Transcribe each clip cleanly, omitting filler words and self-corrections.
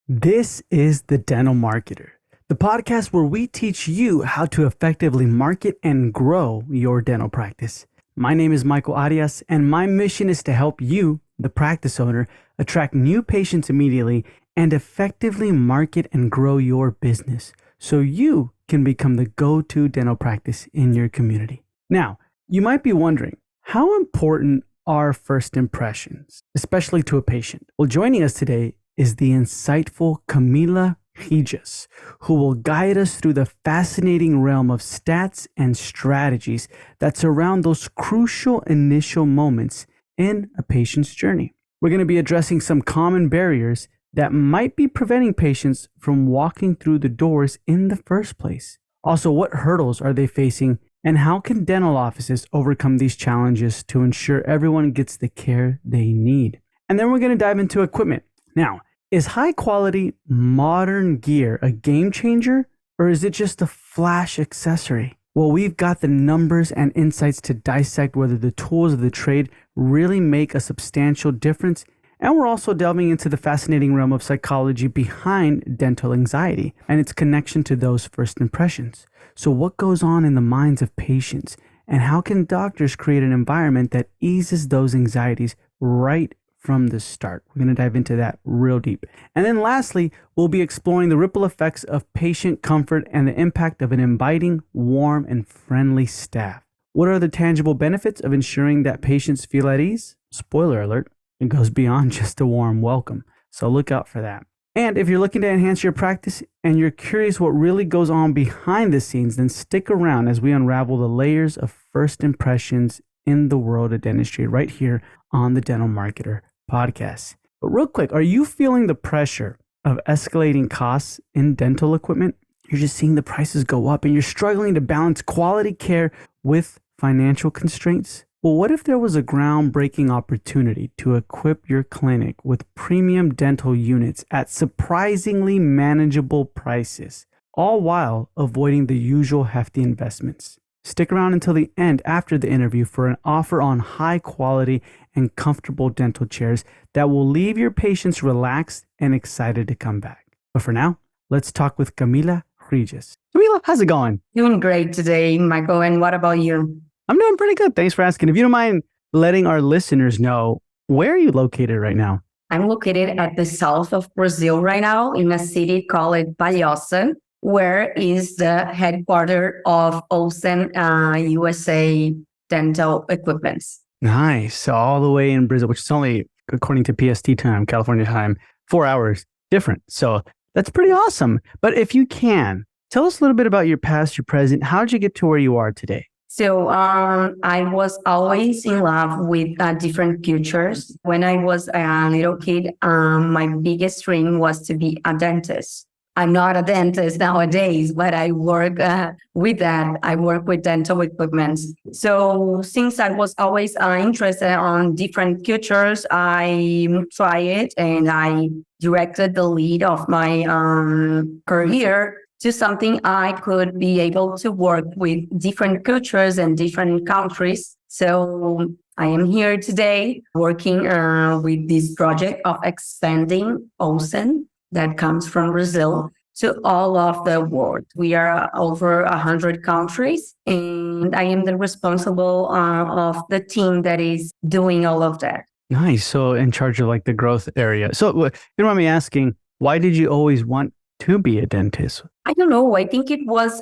This is The Dental Marketer, the podcast where we teach you how to effectively market and grow your dental practice. My name is Michael Arias, and my mission is to help you, the practice owner, attract new patients immediately and effectively market and grow your business so you can become the go-to dental practice in your community. Now, you might be wondering, how important are first impressions, especially to a patient? Well, joining us today is the insightful Camila, Regis, who will guide us through the fascinating realm of stats and strategies that surround those crucial initial moments in a patient's journey. We're going to be addressing some common barriers that might be preventing patients from walking through the doors in the first place. Also, what hurdles are they facing, and how can dental offices overcome these challenges to ensure everyone gets the care they need? And then we're going to dive into equipment. Now, is high quality modern gear a game changer, or is it just a flash accessory? Well, we've got the numbers and insights to dissect whether the tools of the trade really make a substantial difference. And we're also delving into the fascinating realm of psychology behind dental anxiety and its connection to those first impressions. So what goes on in the minds of patients, and how can doctors create an environment that eases those anxieties right from the start? We're going to dive into that real deep. And then lastly, we'll be exploring the ripple effects of patient comfort and the impact of an inviting, warm, and friendly staff. What are the tangible benefits of ensuring that patients feel at ease? Spoiler alert, it goes beyond just a warm welcome. So look out for that. And if you're looking to enhance your practice and you're curious what really goes on behind the scenes, then stick around as we unravel the layers of first impressions in the world of dentistry right here on the Dental Marketer podcast. But real quick, are you feeling the pressure of escalating costs in dental equipment? You're just seeing the prices go up and you're struggling to balance quality care with financial constraints? Well, what if there was a groundbreaking opportunity to equip your clinic with premium dental units at surprisingly manageable prices, all while avoiding the usual hefty investments? Stick around until the end after the interview for an offer on high quality and comfortable dental chairs that will leave your patients relaxed and excited to come back. But for now, let's talk with Camila Regis. Camila, how's it going? Doing great today, Michael. And what about you? I'm doing pretty good. Thanks for asking. If you don't mind letting our listeners know, where are you located right now? I'm located at the south of Brazil right now in a city called Palhoça, where is the headquarters of Olsen USA Dental Equipments. Nice. So all the way in Brazil, which is only, according to PST time, California time, 4 hours different. So that's pretty awesome. But if you can, tell us a little bit about your past, your present. How did you get to where you are today? So I was always in love with different cultures. When I was a little kid, my biggest dream was to be a dentist. I'm not a dentist nowadays, but I work with that. I work with dental equipment. So since I was always interested on different cultures, I tried it and I directed the lead of my career to something I could be able to work with different cultures and different countries. So I am here today working with this project of expanding Olsen that comes from Brazil to all of the world. We are over 100 countries, and I am the responsible of the team that is doing all of that. Nice. So in charge of like the growth area. So you don't mind me asking, why did you always want to be a dentist? I don't know. I think it was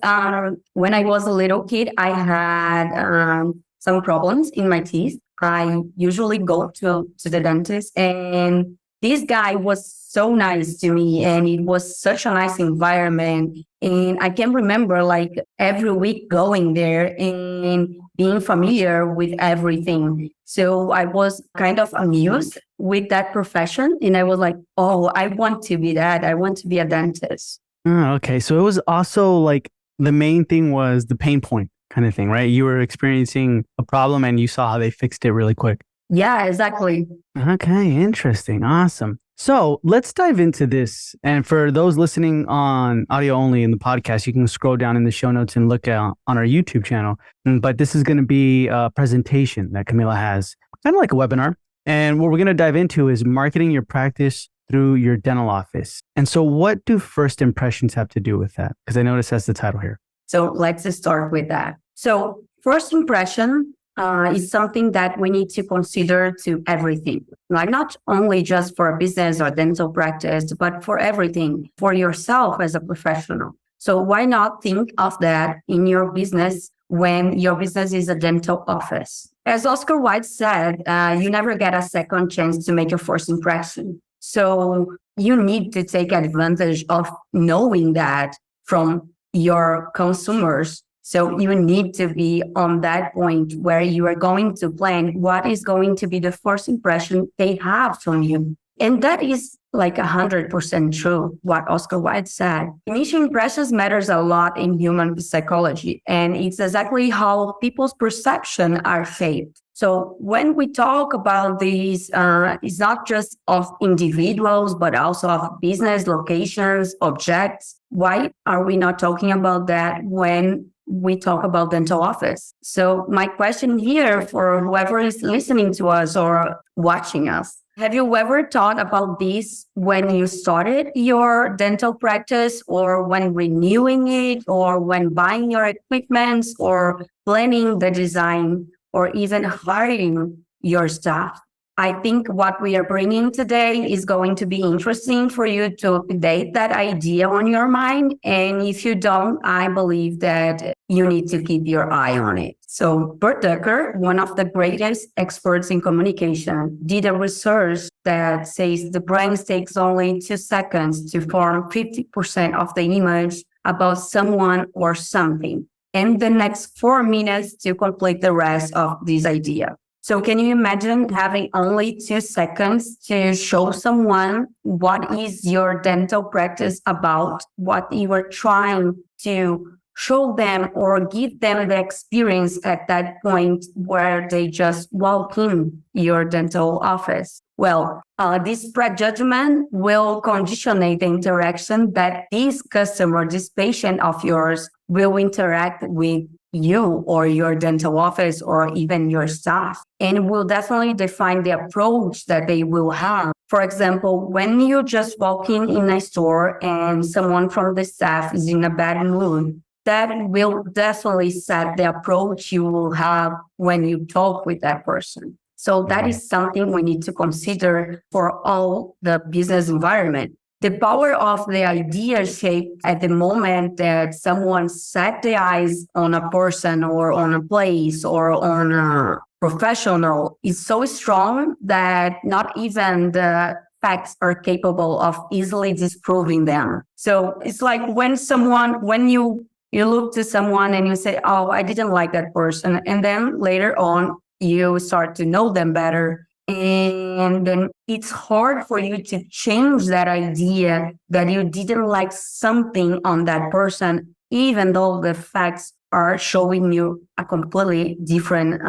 when I was a little kid, I had some problems in my teeth. I usually go to the dentist, and this guy was so nice to me, and it was such a nice environment. And I can remember like every week going there and being familiar with everything. So I was kind of amused with that profession. And I was like, oh, I want to be that. I want to be a dentist. Oh, okay. So it was also like the main thing was the pain point kind of thing, right? You were experiencing a problem and you saw how they fixed it really quick. Yeah, exactly. Okay, interesting. Awesome. So let's dive into this. And for those listening on audio only in the podcast, you can scroll down in the show notes and look on our YouTube channel. But this is going to be a presentation that Camila has, kind of like a webinar. And what we're going to dive into is marketing your practice through your dental office. And so what do first impressions have to do with that? Because I notice that's the title here. So let's start with that. So first impression is something that we need to consider to everything, like not only just for a business or dental practice, but for everything, for yourself as a professional. So why not think of that in your business when your business is a dental office? As Oscar Wilde said, you never get a second chance to make a first impression. So you need to take advantage of knowing that from your consumers. So you need to be on that point where you are going to plan what is going to be the first impression they have from you. And that is like 100% true, what Oscar Wilde said. Initial impressions matters a lot in human psychology, and it's exactly how people's perception are shaped. So when we talk about these, it's not just of individuals, but also of business, locations, objects. Why are we not talking about that when we talk about dental office? So my question here for whoever is listening to us or watching us, have you ever thought about this when you started your dental practice, or when renewing it, or when buying your equipment, or planning the design, or even hiring your staff? I think what we are bringing today is going to be interesting for you to update that idea on your mind. And if you don't, I believe that you need to keep your eye on it. So Bert Decker, one of the greatest experts in communication, did a research that says the brain takes only 2 seconds to form 50% of the image about someone or something, and the next 4 minutes to complete the rest of this idea. So can you imagine having only 2 seconds to show someone what is your dental practice about, what you are trying to show them or give them the experience at that point where they just walk in your dental office? Well, this prejudgment will conditionate the interaction that this customer, this patient of yours will interact with you or your dental office or even your staff, and will definitely define the approach that they will have. For example, when you just walk in a store and someone from the staff is in a bad mood, that will definitely set the approach you will have when you talk with that person. So that is something we need to consider for all the business environment. The power of the idea shape at the moment that someone set the eyes on a person or on a place or on a professional is so strong that not even the facts are capable of easily disproving them. So it's like when you look to someone and you say, oh, I didn't like that person. And then later on, you start to know them better. And then it's hard for you to change that idea that you didn't like something on that person, even though the facts are showing you a completely different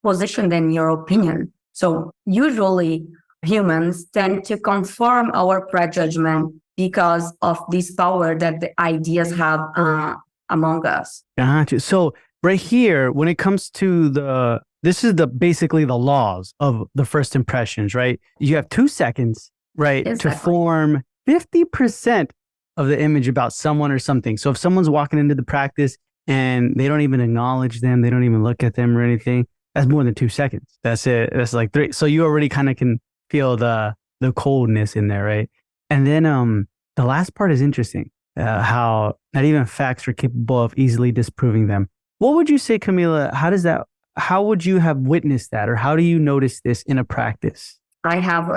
position than your opinion. So usually humans tend to confirm our prejudgment because of this power that the ideas have among us. Gotcha. So right here, when it comes to this is basically the laws of the first impressions, right? You have 2 seconds, right, Exactly. to form 50% of the image about someone or something. So if someone's walking into the practice and they don't even acknowledge them, they don't even look at them or anything, that's more than 2 seconds. That's it. That's like 3. So you already kind of can feel the coldness in there, right? And then the last part is interesting, how not even facts are capable of easily disproving them. What would you say, Camila? How would you have witnessed that, or how do you notice this in a practice? I have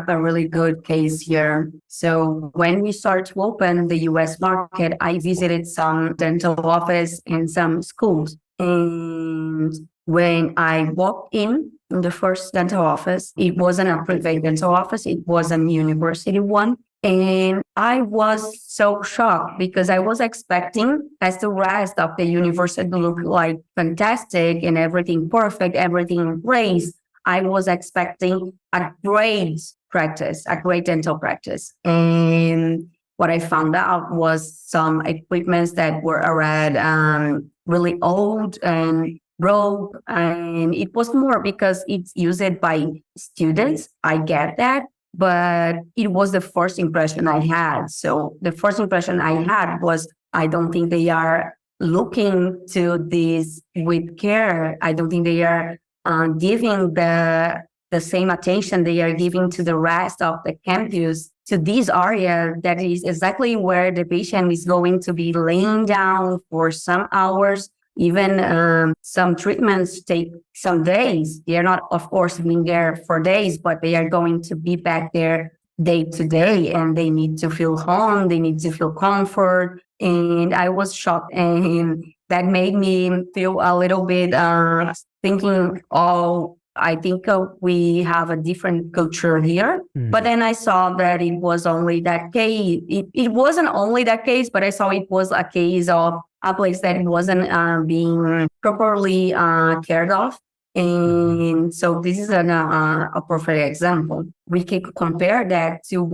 a really good case here. So when we start to open the US market, I visited some dental office and some schools. And when I walked in the first dental office, it wasn't a private dental office, it was a university one. And I was so shocked because I was expecting, as the rest of the university looked like fantastic and everything perfect, everything in place, I was expecting a great practice, a great dental practice. And what I found out was some equipments that were already really old and broke. And it was more because it's used by students. I get that. but it was the first impression I had. So the first impression I had was, I don't think they are looking to this with care. I don't think they are giving the same attention they are giving to the rest of the campus to this area that is exactly where the patient is going to be laying down for some hours. Even some treatments take some days. They are not, of course, being there for days, but they are going to be back there day to day, and they need to feel home. They need to feel comfort. And I was shocked, and that made me feel a little bit thinking, oh, I think we have a different culture here. But then I saw that it was only that case. It wasn't only that case, but I saw it was a case of a place that wasn't being properly cared of. And so this is a perfect example. We can compare that to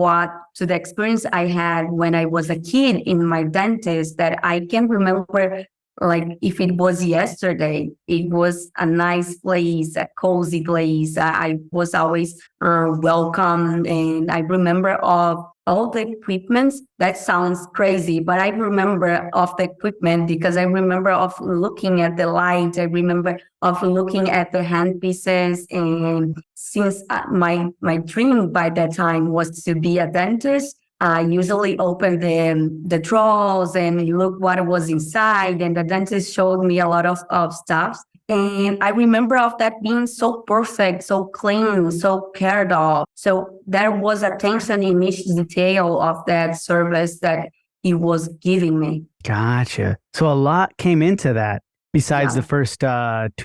the experience I had when I was a kid in my dentist, that I can remember like if it was yesterday. It was a nice place, a cozy place. I was always welcome, and I remember of all the equipments. That sounds crazy, but I remember of the equipment because I remember of looking at the light. I remember of looking at the handpieces, and since my dream by that time was to be a dentist, I usually opened the drawers and look what was inside. And the dentist showed me a lot of stuff. And I remember of that being so perfect, so clean, so cared of. So there was attention in each detail of that service that he was giving me. Gotcha. So a lot came into that besides the first 2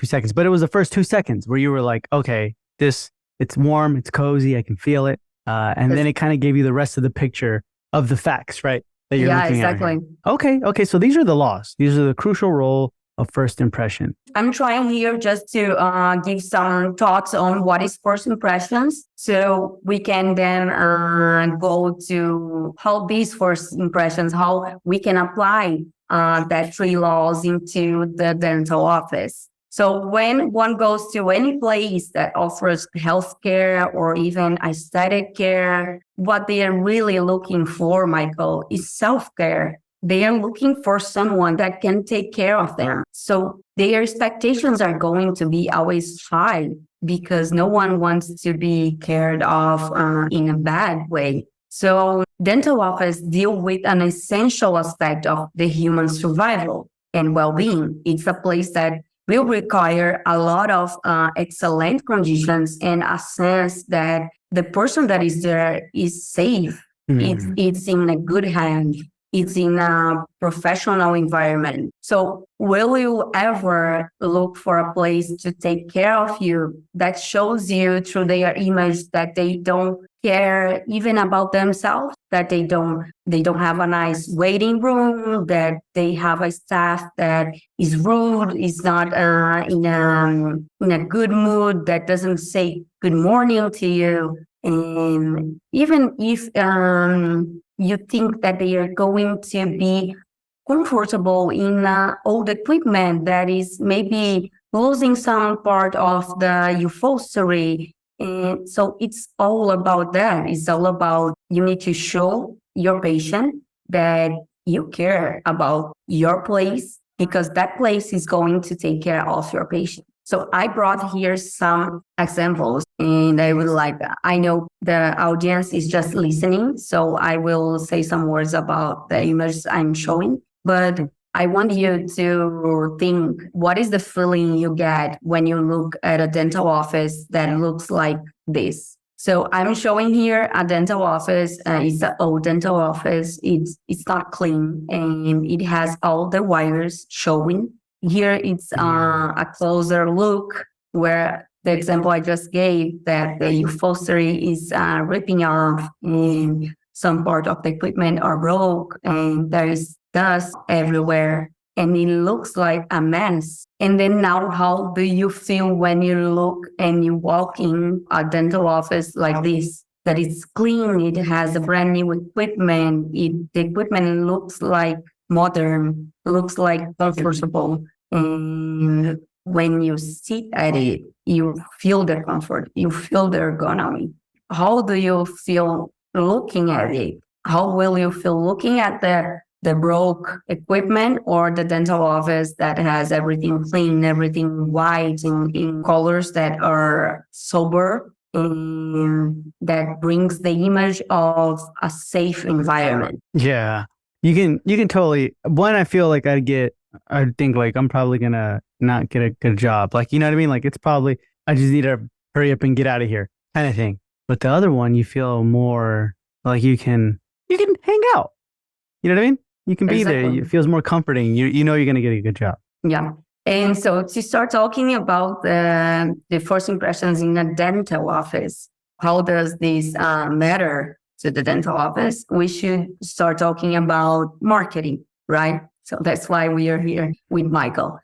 seconds, but it was the first 2 seconds where you were like, okay, it's warm, it's cozy, I can feel it. And then it kind of gave you the rest of the picture of the facts, right? That you're looking exactly. at. Okay. So these are the laws. These are the crucial role of first impression. I'm trying here just to give some thoughts on what is first impressions, so we can then go to how these first impressions, how we can apply that three laws into the dental office. So when one goes to any place that offers healthcare or even aesthetic care, what they are really looking for, Michael, is self-care. They are looking for someone that can take care of them. So their expectations are going to be always high because no one wants to be cared of in a bad way. So dental office deal with an essential aspect of the human survival and well-being. It's a place that will require a lot of excellent conditions and a sense that the person that is there is safe. It's in a good hand. It's in a professional environment. So will you ever look for a place to take care of you that shows you through their image that they don't care even about themselves, that they don't have a nice waiting room, that they have a staff that is rude, is not in a good mood, that doesn't say good morning to you? And even if you think that they are going to be comfortable in old equipment that is maybe losing some part of the upholstery. And so it's all about that. It's all about you need to show your patient that you care about your place because that place is going to take care of your patient. So I brought here some examples and I know the audience is just listening, so I will say some words about the image I'm showing, but I want you to think, what is the feeling you get when you look at a dental office that looks like this? So I'm showing here a dental office. It's an old dental office. It's not clean and it has all the wires showing. Here it's a closer look where the example I just gave that the upholstery is ripping off and some part of the equipment are broke and there is dust everywhere and it looks like a mess. And then now how do you feel when you look and you walk in a dental office like this? That it's clean, it has a brand new equipment, the equipment looks like modern, looks like comfortable. And when you sit at it, you feel the comfort, you feel the ergonomy. how do you feel looking at it? How will you feel looking at the broke equipment or the dental office that has everything clean, everything white in colors that are sober, and that brings the image of a safe environment? Yeah. You can totally one, I feel like I think like I'm probably gonna not get a good job. Like, you know what I mean? Like it's probably I just need to hurry up and get out of here kind of thing. But the other one you feel more like you can hang out. You know what I mean? You can be there. Exactly. It feels more comforting. You know you're gonna get a good job. Yeah. And so to start talking about the first impressions in a dental office, how does this matter to the dental office? We should start talking about marketing, right? So that's why we are here with Michael.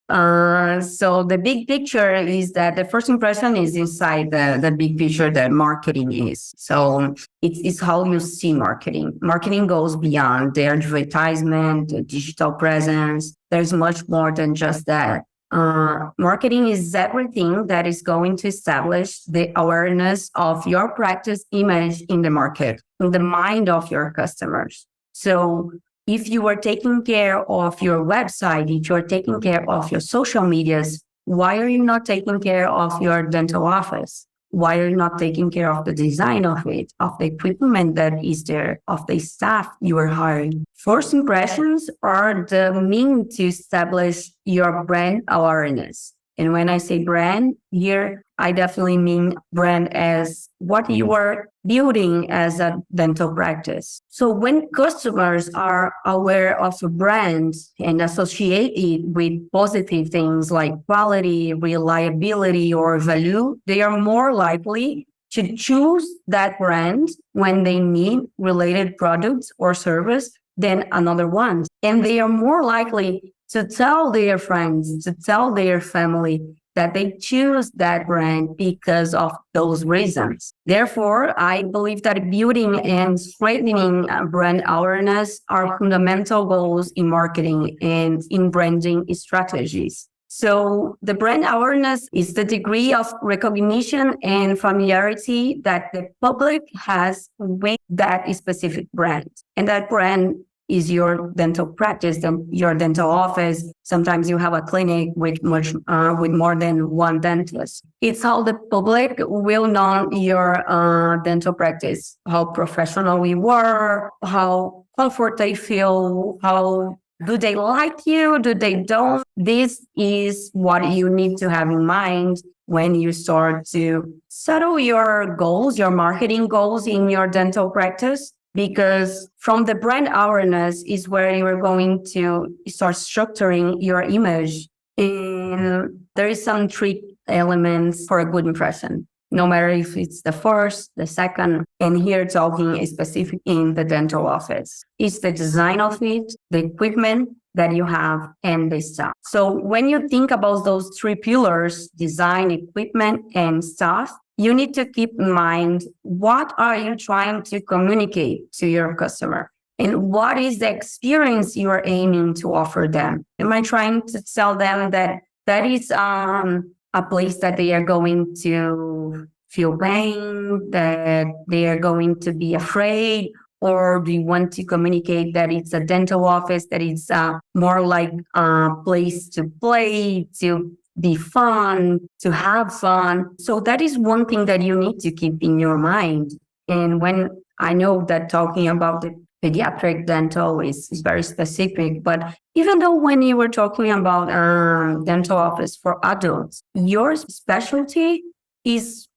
So the big picture is that the first impression is inside the big picture that marketing is. So it's how you see marketing. Marketing goes beyond the advertisement, the digital presence. There's much more than just that. Marketing is everything that is going to establish the awareness of your practice image in the market, in the mind of your customers. So if you are taking care of your website, if you're taking care of your social medias, why are you not taking care of your dental office? Why are you not taking care of the design of it, of the equipment that is there, of the staff you are hiring? First impressions are the mean to establish your brand awareness. And when I say brand here, I definitely mean brand as what you are building as a dental practice. So when customers are aware of a brand and associate it with positive things like quality, reliability, or value, they are more likely to choose that brand when they need related products or service than another one. And they are more likely to tell their friends, to tell their family that they choose that brand because of those reasons. Therefore, I believe that building and strengthening brand awareness are fundamental goals in marketing and in branding strategies. So the brand awareness is the degree of recognition and familiarity that the public has with that specific brand. And that brand is your dental practice, your dental office. Sometimes you have a clinic with more than one dentist. It's how the public will know your dental practice, how professional we were, how comfort they feel, how do they like you, do they don't. This is what you need to have in mind when you start to settle your goals, your marketing goals in your dental practice. Because from the brand awareness is where you're going to start structuring your image. And there is some trick elements for a good impression, no matter if it's the first, the second, and here talking specific in the dental office. It's the design of it, the equipment that you have, and the staff. So when you think about those three pillars, design, equipment, and staff, you need to keep in mind, what are you trying to communicate to your customer? And what is the experience you are aiming to offer them? Am I trying to tell them that is a place that they are going to feel pain, that they are going to be afraid? Or do you want to communicate that it's a dental office, that it's more like a place to play, to be fun, to have fun? So that is one thing that you need to keep in your mind. And when I know that talking about the pediatric dental is very specific, but even though when you were talking about dental office for adults, your specialty is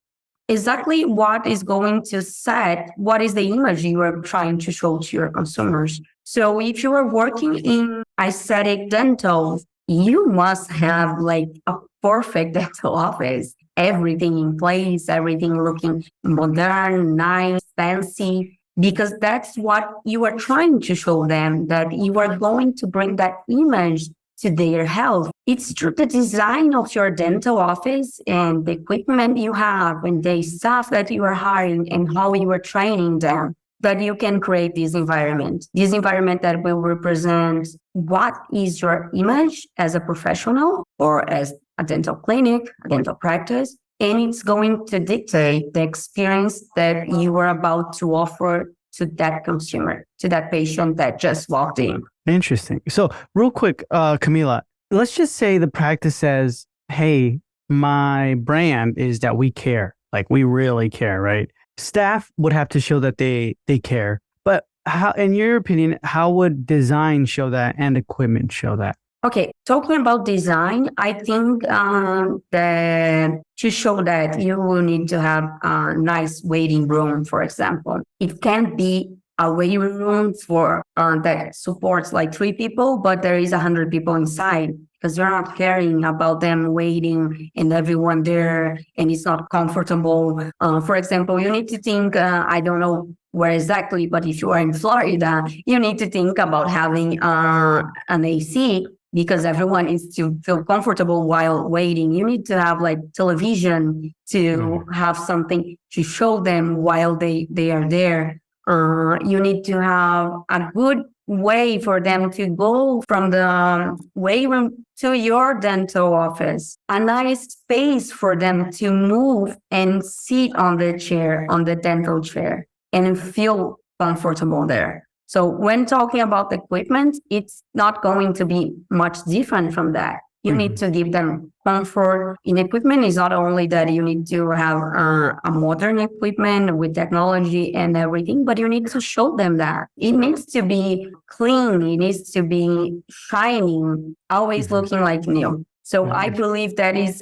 exactly what is going to set what is the image you are trying to show to your consumers. So if you are working in aesthetic dental, you must have like a perfect dental office, everything in place, everything looking modern, nice, fancy, because that's what you are trying to show them, that you are going to bring that image to their health. It's through the design of your dental office and the equipment you have and the staff that you are hiring and how you are training them that you can create this environment that will represent what is your image as a professional or as a dental clinic, a dental practice, and it's going to dictate the experience that you are about to offer to that consumer, to that patient that just walked in. Interesting. So, real quick, Camila, let's just say the practice says, hey, my brand is that we care. Like, we really care, right? Staff would have to show that they care. But how, in your opinion, how would design show that and equipment show that? Okay, talking about design, I think that to show that you will need to have a nice waiting room, for example. It can't be a waiting room for that supports like 3 people, but there is 100 people inside because you're not caring about them waiting and everyone there and it's not comfortable. For example, you need to think, I don't know where exactly, but if you are in Florida, you need to think about having an AC because everyone needs to feel comfortable while waiting. You need to have like television to have something to show them while they are there. You need to have a good way for them to go from the waiting room to your dental office, a nice space for them to move and sit on the chair, on the dental chair, and feel comfortable there. So when talking about equipment, it's not going to be much different from that. You need to give them comfort. In equipment, is not only that you need to have a modern equipment with technology and everything, but you need to show them that it needs to be clean. It needs to be shining, always looking like new. So I believe that is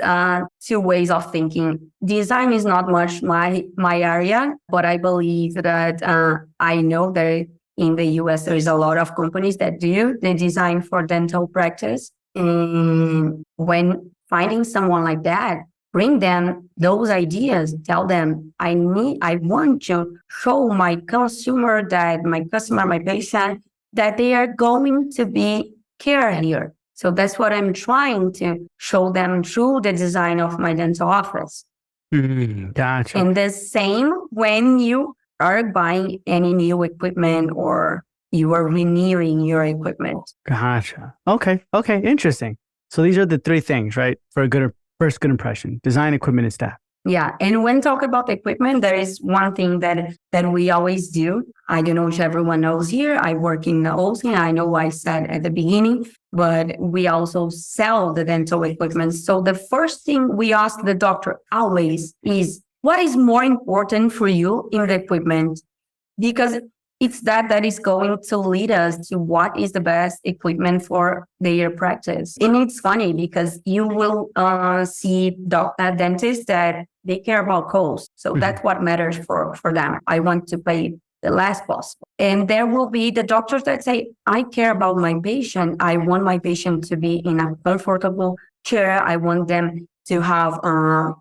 2 ways of thinking. Design is not much my area, but I believe that I know that in the US, there is a lot of companies that do the design for dental practice. And when finding someone like that, bring them those ideas, tell them, I want to show my consumer that my customer, my patient, that they are going to be cared here. So that's what I'm trying to show them through the design of my dental office. Gotcha. And the same when you are buying any new equipment or you are renewing your equipment. Gotcha. Okay. Interesting. So these are the 3 things, right? For a first good impression: design, equipment, and staff. Yeah. And when talk about equipment, there is one thing that we always do. I don't know if everyone knows here. I work in the OC. I know I said at the beginning, but we also sell the dental equipment. So the first thing we ask the doctor always is, what is more important for you in the equipment? Because it's that is going to lead us to what is the best equipment for their practice. And it's funny because you will see dentists that they care about cost. So that's what matters for them. I want to pay the less possible. And there will be the doctors that say, I care about my patient. I want my patient to be in a comfortable chair. I want them to have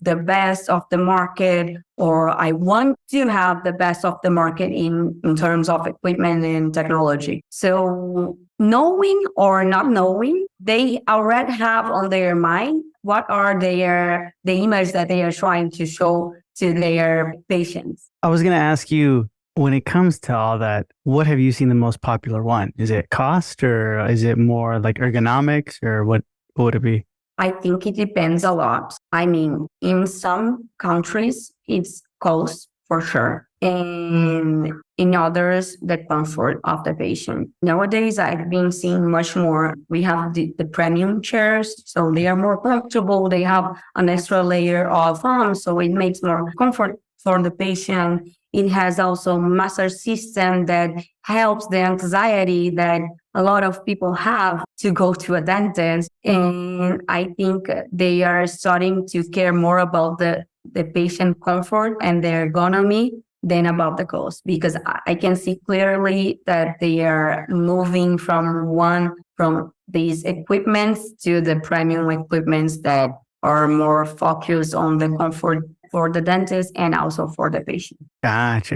the best of the market, or I want to have the best of the market in terms of equipment and technology. So knowing or not knowing, they already have on their mind what are the image that they are trying to show to their patients. I was going to ask you, when it comes to all that, what have you seen the most popular one? Is it cost, or is it more like ergonomics, or what would it be? I think it depends a lot. I mean, in some countries, it's cost for sure. And in others, the comfort of the patient. Nowadays, I've been seeing much more. We have the premium chairs, so they are more comfortable. They have an extra layer of foam, so it makes more comfort for the patient. It has also massage system that helps the anxiety that a lot of people have to go to a dentist. And I think they are starting to care more about the patient comfort and their ergonomy than about the cost, because I can see clearly that they are moving from these equipments to the premium equipments that are more focused on the comfort for the dentist and also for the patient. Gotcha.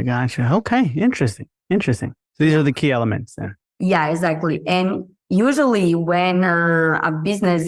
Okay, interesting. So these are the key elements then. Yeah, exactly. And usually when a business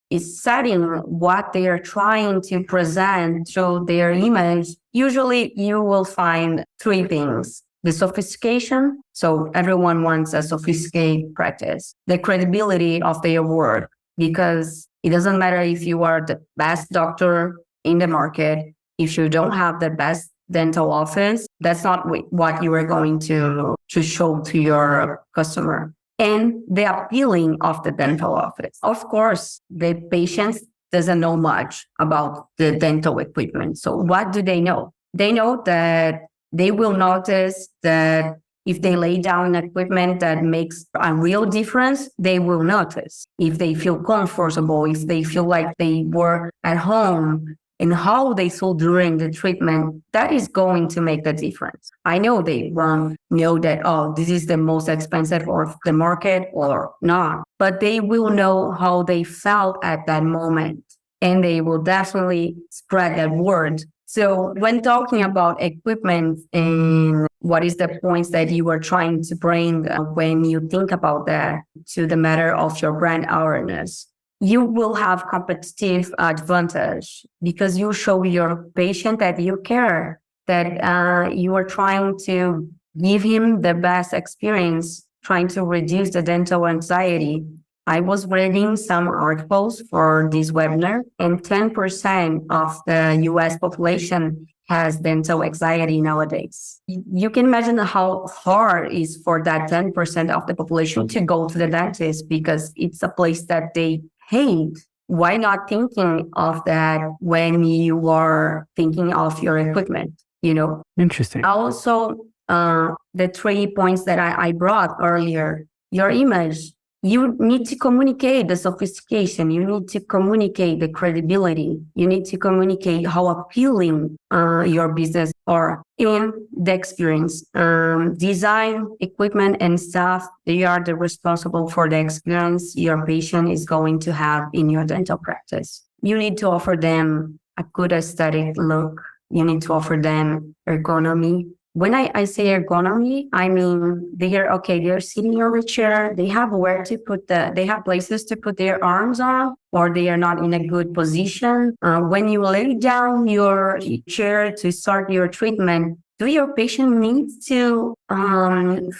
is setting what they are trying to present through their image, usually you will find 3 things. The sophistication, so everyone wants a sophisticated practice. The credibility of their work, because it doesn't matter if you are the best doctor in the market, if you don't have the best dental office, that's not what you are going to show to your customer. And the appealing of the dental office. Of course, the patient doesn't know much about the dental equipment. So what do they know? They know that they will notice that if they lay down equipment that makes a real difference, they will notice. If they feel comfortable, if they feel like they were at home, and how they feel during the treatment, that is going to make the difference. I know they won't know that, oh, this is the most expensive of the market or not, but they will know how they felt at that moment, and they will definitely spread that word. So when talking about equipment and what is the points that you are trying to bring when you think about that to the matter of your brand awareness, you will have competitive advantage because you show your patient that you care, that you are trying to give him the best experience, trying to reduce the dental anxiety. I was reading some articles for this webinar, and 10% of the US population has dental anxiety nowadays. You can imagine how hard it is for that 10% of the population to go to the dentist because it's a place that they hate. Why not thinking of that when you are thinking of your equipment? Interesting. Also, the 3 points that I brought earlier, your image. You need to communicate the sophistication. You need to communicate the credibility. You need to communicate how appealing your business or in the experience. Design, equipment, and staff, they are the responsible for the experience your patient is going to have in your dental practice. You need to offer them a good aesthetic look. You need to offer them ergonomy. When I say ergonomy, I mean they're sitting on a chair, they have they have places to put their arms on, or they are not in a good position. When you lay down your chair to start your treatment, do your patient need to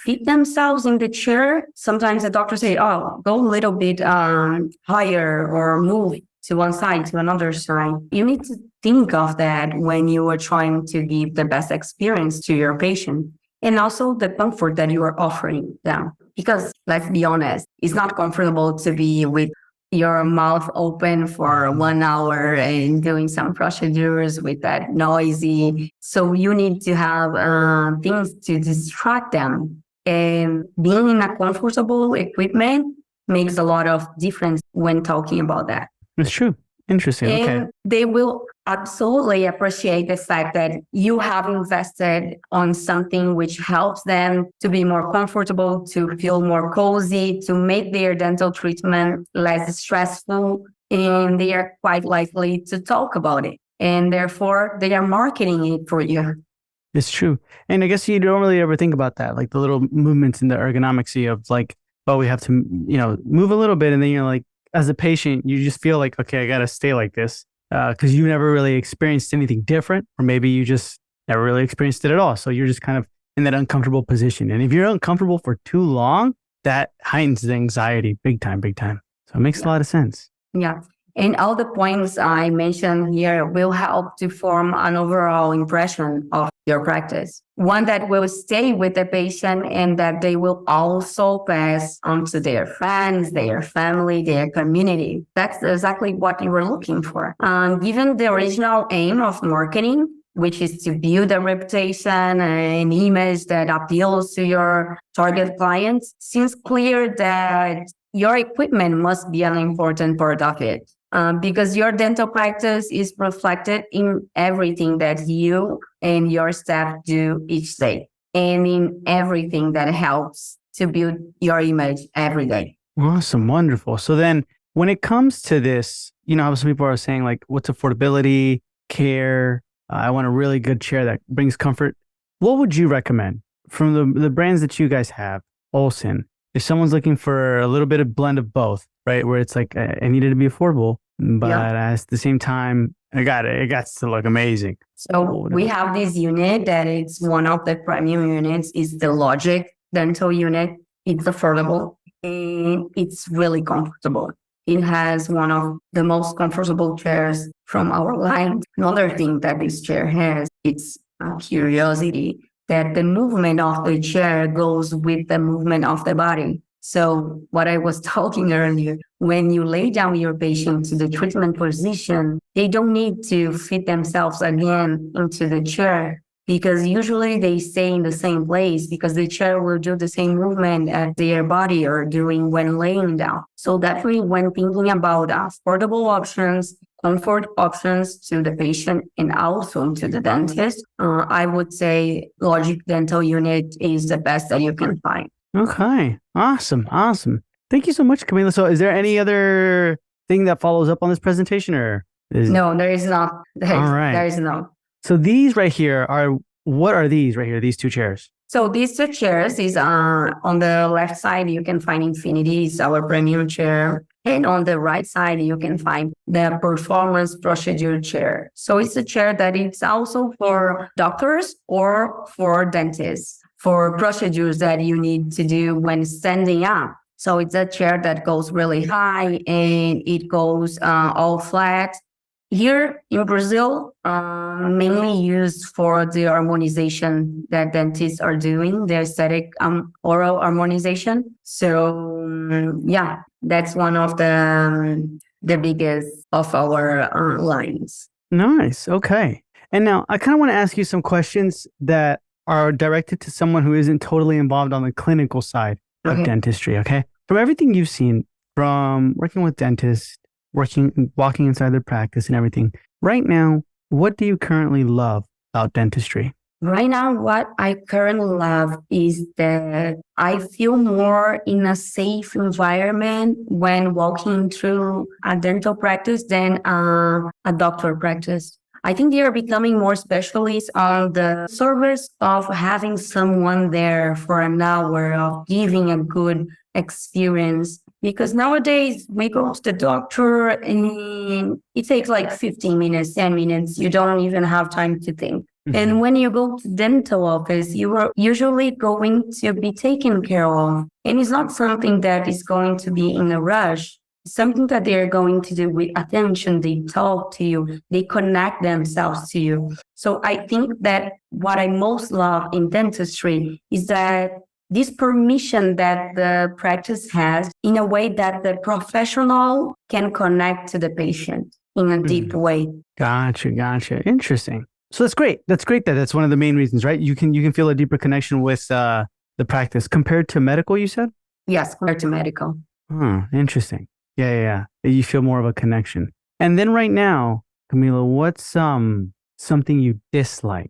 fit themselves in the chair? Sometimes the doctor say, oh, go a little bit higher or move to one side, to another side. You need to think of that when you are trying to give the best experience to your patient, and also the comfort that you are offering them. Because let's be honest, it's not comfortable to be with your mouth open for 1 hour and doing some procedures with that noisy. So you need to have things to distract them. And being in a comfortable equipment makes a lot of difference when talking about that. It's true. Interesting. And okay. They will absolutely appreciate the fact that you have invested on something which helps them to be more comfortable, to feel more cozy, to make their dental treatment less stressful, and they are quite likely to talk about it. And therefore, they are marketing it for you. It's true. And I guess you don't really ever think about that, like the little movements in the ergonomics of like, oh, we have to, move a little bit. And then you're like, as a patient, you just feel like, okay, I got to stay like this because you never really experienced anything different, or maybe you just never really experienced it at all. So you're just kind of in that uncomfortable position. And if you're uncomfortable for too long, that heightens the anxiety big time, big time. So it makes a lot of sense. Yeah. And all the points I mentioned here will help to form an overall impression of your practice, one that will stay with the patient and that they will also pass on to their friends, their family, their community. That's exactly what you were looking for. Given the original aim of marketing, which is to build a reputation, an image that appeals to your target clients, seems clear that your equipment must be an important part of it. Because your dental practice is reflected in everything that you and your staff do each day, and in everything that helps to build your image every day. Awesome. Wonderful. So then when it comes to this, how some people are saying like, what's affordability, care? I want a really good chair that brings comfort. What would you recommend from the brands that you guys have, Olsen? If someone's looking for a little bit of blend of both, right? Where it's like, I need it to be affordable, but at the same time, it got to look amazing. So we have this unit that it's one of the premium units, is the Logic dental unit. It's affordable and it's really comfortable. It has one of the most comfortable chairs from our line. Another thing that this chair has, it's a curiosity that the movement of the chair goes with the movement of the body. So what I was talking earlier, when you lay down your patient to the treatment position, they don't need to fit themselves again into the chair because usually they stay in the same place because the chair will do the same movement as their body are doing when laying down. So definitely when thinking about affordable options, comfort options to the patient and also to the dentist, I would say Logic Dental Unit is the best that you can find. Okay. Awesome. Awesome. Thank you so much, Camila. So is there any other thing that follows up on this presentation or No, there is not. All right. There is not. So these right here what are these right here? These two chairs? So these two chairs is on the left side, you can find Infinity, is our premium chair. And on the right side, you can find the performance procedure chair. So it's a chair that is also for doctors or for dentists, for procedures that you need to do when standing up. So it's a chair that goes really high and it goes all flat. Here in Brazil, mainly used for the harmonization that dentists are doing, the aesthetic oral harmonization. So yeah, that's one of the biggest of our lines. Nice. Okay. And now I kind of want to ask you some questions that are directed to someone who isn't totally involved on the clinical side of dentistry. Okay. From everything you've seen from working with dentists, walking inside their practice and everything. Right now, what do you currently love about dentistry? Right now, what I currently love is that I feel more in a safe environment when walking through a dental practice than a doctor practice. I think they are becoming more specialists on the service of having someone there for an hour of giving a good experience. Because nowadays we go to the doctor and it takes like 15 minutes, 10 minutes. You don't even have time to think. Mm-hmm. And when you go to dental office, you are usually going to be taken care of. And it's not something that is going to be in a rush. It's something that they're going to do with attention. They talk to you. They connect themselves to you. So I think that what I most love in dentistry is that this permission that the practice has in a way that the professional can connect to the patient in a deep way. Gotcha. Interesting. So that's great. That's one of the main reasons, right? You can feel a deeper connection with the practice compared to medical, you said? Yes, compared to medical. Interesting. Yeah. You feel more of a connection. And then right now, Camila, what's something you dislike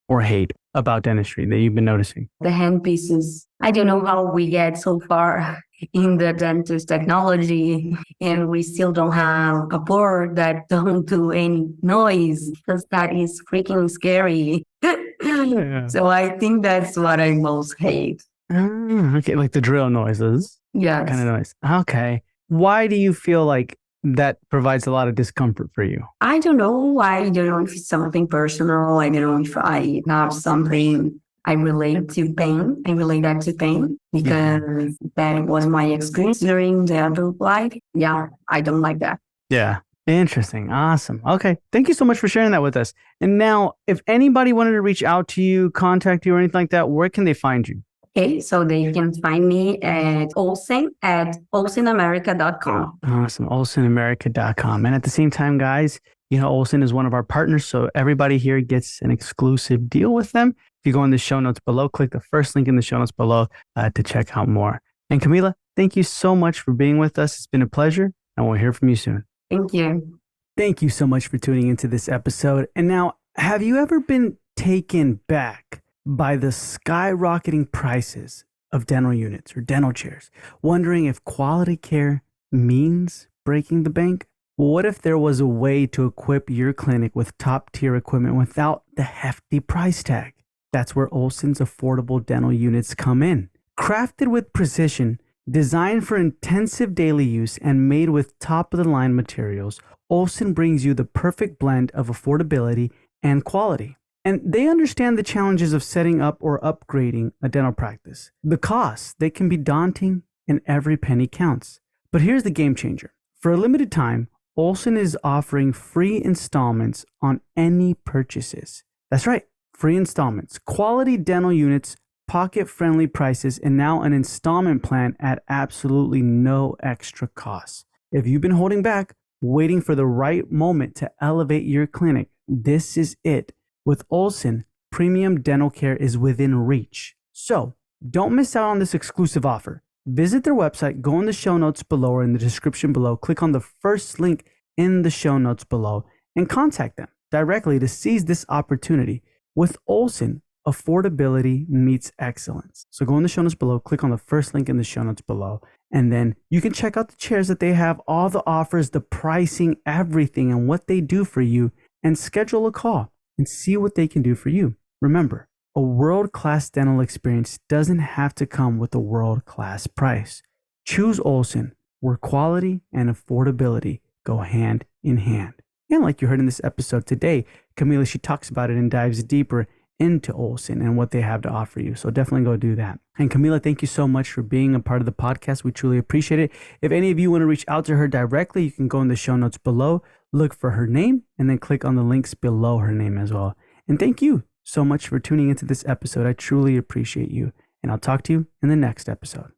or hate about dentistry that you've been noticing? The handpieces. I don't know how we get so far in the dentist technology and we still don't have a board that don't do any noise because that is freaking scary. Yeah. So I think that's what I most hate. Okay, like the drill noises. Yes. Kind of noise. Okay. Why do you feel like that provides a lot of discomfort for you? I don't know. I don't know if it's something personal. I don't know if I have something I relate to pain. I relate that to pain because that was my experience during the adult life. Yeah, I don't like that. Yeah. Interesting. Awesome. Okay. Thank you so much for sharing that with us. And now, if anybody wanted to reach out to you, contact you, or anything like that, where can they find you? Okay, so they can find me at olsenamerica.com. Awesome. olsenamerica.com. And at the same time, guys, Olsen is one of our partners, so everybody here gets an exclusive deal with them. If you go in the show notes below, click the first link in the show notes below to check out more. And Camila, thank you so much for being with us. It's been a pleasure, and we'll hear from you soon. Thank you. Thank you so much for tuning into this episode. And now, have you ever been taken back by the skyrocketing prices of dental units or dental chairs, wondering if quality care means breaking the bank? What if there was a way to equip your clinic with top-tier equipment without the hefty price tag? That's where Olsen's affordable dental units come in. Crafted with precision, designed for intensive daily use, and made with top-of-the-line materials, Olsen brings you the perfect blend of affordability and quality. And they understand the challenges of setting up or upgrading a dental practice. The costs, they can be daunting and every penny counts. But here's the game changer. For a limited time, Olson is offering free installments on any purchases. That's right, free installments, quality dental units, pocket-friendly prices, and now an installment plan at absolutely no extra cost. If you've been holding back, waiting for the right moment to elevate your clinic, this is it. With Olson, premium dental care is within reach. So, don't miss out on this exclusive offer. Visit their website, go in the show notes below or in the description below, click on the first link in the show notes below, and contact them directly to seize this opportunity. With Olson, affordability meets excellence. So go in the show notes below, click on the first link in the show notes below, and then you can check out the chairs that they have, all the offers, the pricing, everything, and what they do for you, and schedule a call and see what they can do for you. Remember, a world-class dental experience doesn't have to come with a world-class price. Choose Olson, where quality and affordability go hand in hand. And like you heard in this episode today, Camila, she talks about it and dives deeper into Olson and what they have to offer you. So definitely go do that. And Camila, thank you so much for being a part of the podcast. We truly appreciate it. If any of you want to reach out to her directly, you can go in the show notes below, look for her name, and then click on the links below her name as well. And thank you so much for tuning into this episode. I truly appreciate you. And I'll talk to you in the next episode.